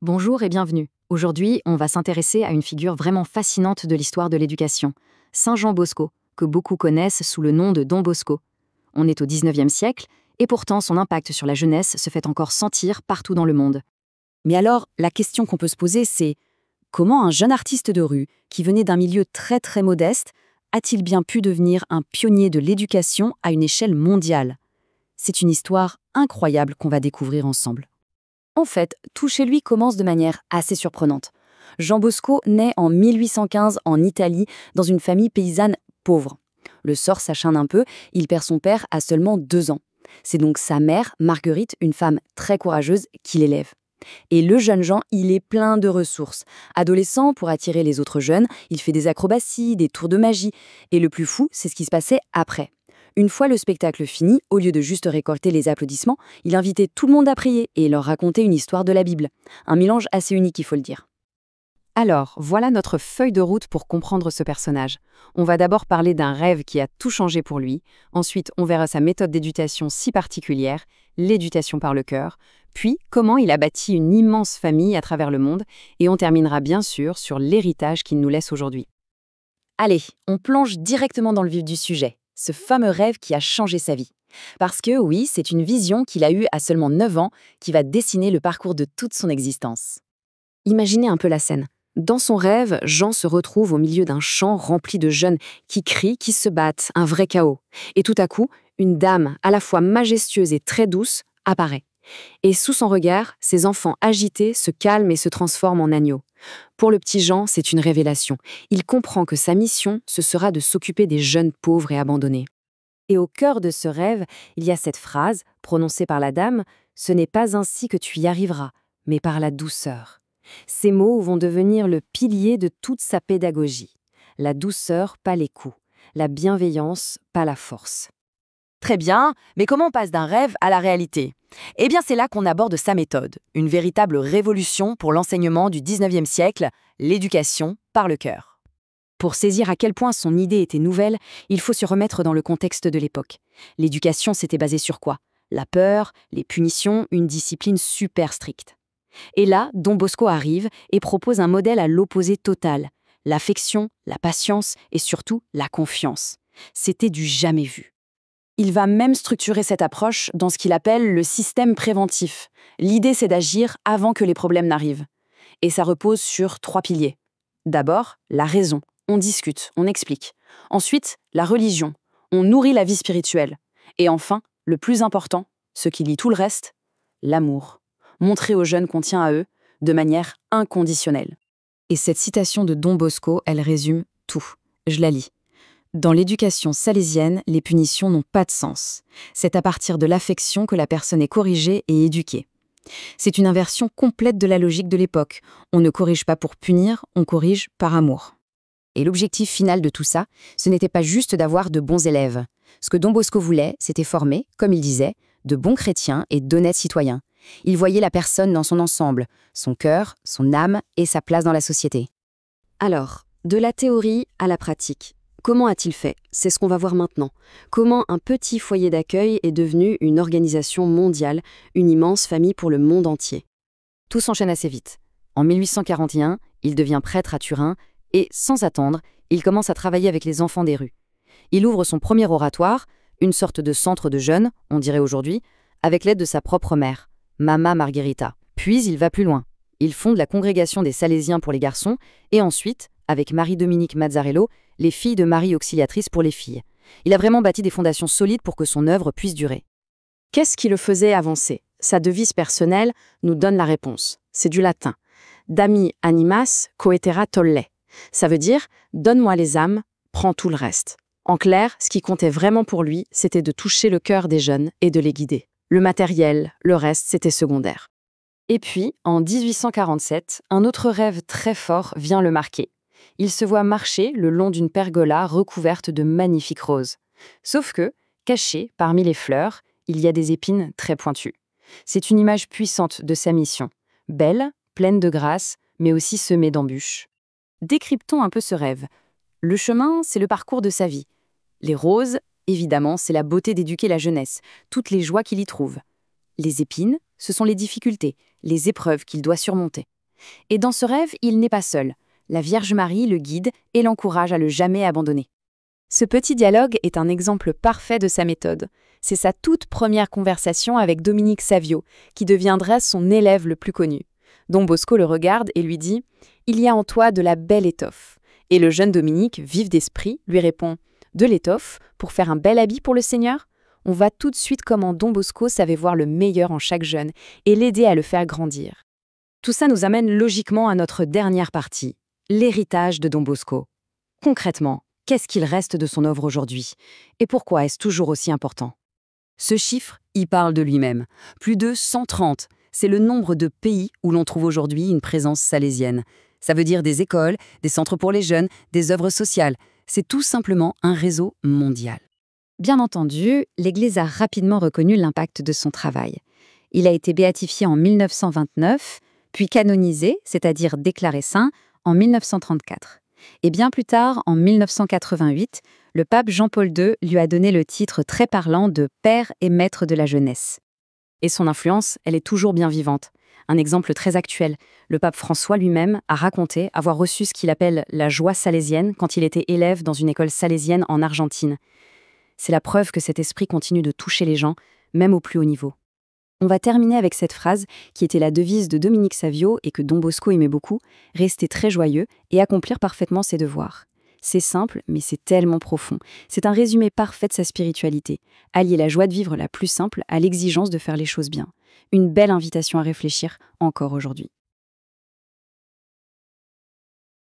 Bonjour et bienvenue. Aujourd'hui, on va s'intéresser à une figure vraiment fascinante de l'histoire de l'éducation, Saint Jean Bosco, que beaucoup connaissent sous le nom de Don Bosco. On est au XIXe siècle, et pourtant son impact sur la jeunesse se fait encore sentir partout dans le monde. Mais alors, la question qu'on peut se poser, c'est comment un jeune artiste de rue, qui venait d'un milieu très modeste, a-t-il bien pu devenir un pionnier de l'éducation à une échelle mondiale? C'est une histoire incroyable qu'on va découvrir ensemble. En fait, tout chez lui commence de manière assez surprenante. Jean Bosco naît en 1815 en Italie, dans une famille paysanne pauvre. Le sort s'acharne un peu, il perd son père à seulement 2 ans. C'est donc sa mère, Marguerite, une femme très courageuse, qui l'élève. Et le jeune Jean, il est plein de ressources. Adolescent, pour attirer les autres jeunes, il fait des acrobaties, des tours de magie. Et le plus fou, c'est ce qui se passait après. Une fois le spectacle fini, au lieu de juste récolter les applaudissements, il invitait tout le monde à prier et leur raconter une histoire de la Bible. Un mélange assez unique, il faut le dire. Alors, voilà notre feuille de route pour comprendre ce personnage. On va d'abord parler d'un rêve qui a tout changé pour lui. Ensuite, on verra sa méthode d'éducation si particulière, l'éducation par le cœur. Puis, comment il a bâti une immense famille à travers le monde. Et on terminera bien sûr sur l'héritage qu'il nous laisse aujourd'hui. Allez, on plonge directement dans le vif du sujet. Ce fameux rêve qui a changé sa vie. Parce que oui, c'est une vision qu'il a eue à seulement 9 ans qui va dessiner le parcours de toute son existence. Imaginez un peu la scène. Dans son rêve, Jean se retrouve au milieu d'un champ rempli de jeunes qui crient, qui se battent, un vrai chaos. Et tout à coup, une dame, à la fois majestueuse et très douce, apparaît. Et sous son regard, ses enfants agités se calment et se transforment en agneaux. Pour le petit Jean, c'est une révélation. Il comprend que sa mission, ce sera de s'occuper des jeunes pauvres et abandonnés. Et au cœur de ce rêve, il y a cette phrase, prononcée par la dame, « Ce n'est pas ainsi que tu y arriveras, mais par la douceur ». Ces mots vont devenir le pilier de toute sa pédagogie. La douceur, pas les coups. La bienveillance, pas la force. Très bien, mais comment on passe d'un rêve à la réalité? Eh bien, c'est là qu'on aborde sa méthode, une véritable révolution pour l'enseignement du XIXe siècle, l'éducation par le cœur. Pour saisir à quel point son idée était nouvelle, il faut se remettre dans le contexte de l'époque. L'éducation s'était basée sur quoi? La peur, les punitions, une discipline super stricte. Et là, Don Bosco arrive et propose un modèle à l'opposé total. L'affection, la patience et surtout la confiance. C'était du jamais vu. Il va même structurer cette approche dans ce qu'il appelle le système préventif. L'idée, c'est d'agir avant que les problèmes n'arrivent. Et ça repose sur 3 piliers. D'abord, la raison. On discute, on explique. Ensuite, la religion. On nourrit la vie spirituelle. Et enfin, le plus important, ce qui lie tout le reste, l'amour. Montrer aux jeunes qu'on tient à eux de manière inconditionnelle. Et cette citation de Don Bosco, elle résume tout. Je la lis. Dans l'éducation salésienne, les punitions n'ont pas de sens. C'est à partir de l'affection que la personne est corrigée et éduquée. C'est une inversion complète de la logique de l'époque. On ne corrige pas pour punir, on corrige par amour. Et l'objectif final de tout ça, ce n'était pas juste d'avoir de bons élèves. Ce que Don Bosco voulait, c'était former, comme il disait, de bons chrétiens et d'honnêtes citoyens. Il voyait la personne dans son ensemble, son cœur, son âme et sa place dans la société. Alors, de la théorie à la pratique. Comment a-t-il fait? C'est ce qu'on va voir maintenant. Comment un petit foyer d'accueil est devenu une organisation mondiale, une immense famille pour le monde entier. Tout s'enchaîne assez vite. En 1841, il devient prêtre à Turin et, sans attendre, il commence à travailler avec les enfants des rues. Il ouvre son premier oratoire, une sorte de centre de jeunes, on dirait aujourd'hui, avec l'aide de sa propre mère, Mama Margherita. Puis il va plus loin. Il fonde la congrégation des Salésiens pour les garçons et ensuite, avec Marie-Dominique Mazzarello, les filles de Marie Auxiliatrice pour les filles. Il a vraiment bâti des fondations solides pour que son œuvre puisse durer. Qu'est-ce qui le faisait avancer? Sa devise personnelle nous donne la réponse. C'est du latin. Dami animas coetera tolle. Ça veut dire « donne-moi les âmes, prends tout le reste ». En clair, ce qui comptait vraiment pour lui, c'était de toucher le cœur des jeunes et de les guider. Le matériel, le reste, c'était secondaire. Et puis, en 1847, un autre rêve très fort vient le marquer. Il se voit marcher le long d'une pergola recouverte de magnifiques roses. Sauf que, caché parmi les fleurs, il y a des épines très pointues. C'est une image puissante de sa mission. Belle, pleine de grâce, mais aussi semée d'embûches. Décryptons un peu ce rêve. Le chemin, c'est le parcours de sa vie. Les roses, évidemment, c'est la beauté d'éduquer la jeunesse, toutes les joies qu'il y trouve. Les épines, ce sont les difficultés, les épreuves qu'il doit surmonter. Et dans ce rêve, il n'est pas seul. La Vierge Marie le guide et l'encourage à le jamais abandonner. Ce petit dialogue est un exemple parfait de sa méthode. C'est sa toute première conversation avec Dominique Savio, qui deviendra son élève le plus connu. Don Bosco le regarde et lui dit « Il y a en toi de la belle étoffe ». Et le jeune Dominique, vif d'esprit, lui répond « De l'étoffe pour faire un bel habit pour le Seigneur ?» On voit tout de suite comment Don Bosco savait voir le meilleur en chaque jeune et l'aider à le faire grandir. Tout ça nous amène logiquement à notre dernière partie, l'héritage de Don Bosco. Concrètement, qu'est-ce qu'il reste de son œuvre aujourd'hui? Et pourquoi est-ce toujours aussi important? Ce chiffre y parle de lui-même. Plus de 130, c'est le nombre de pays où l'on trouve aujourd'hui une présence salésienne. Ça veut dire des écoles, des centres pour les jeunes, des œuvres sociales. C'est tout simplement un réseau mondial. Bien entendu, l'Église a rapidement reconnu l'impact de son travail. Il a été béatifié en 1929, puis canonisé, c'est-à-dire déclaré saint, en 1934. Et bien plus tard, en 1988, le pape Jean-Paul II lui a donné le titre très parlant de Père et Maître de la jeunesse. Et son influence, elle est toujours bien vivante. Un exemple très actuel, le pape François lui-même a raconté avoir reçu ce qu'il appelle la joie salésienne quand il était élève dans une école salésienne en Argentine. C'est la preuve que cet esprit continue de toucher les gens, même au plus haut niveau. On va terminer avec cette phrase qui était la devise de Dominique Savio et que Don Bosco aimait beaucoup, rester très joyeux et accomplir parfaitement ses devoirs. C'est simple, mais c'est tellement profond. C'est un résumé parfait de sa spiritualité. Allier la joie de vivre la plus simple à l'exigence de faire les choses bien. Une belle invitation à réfléchir encore aujourd'hui.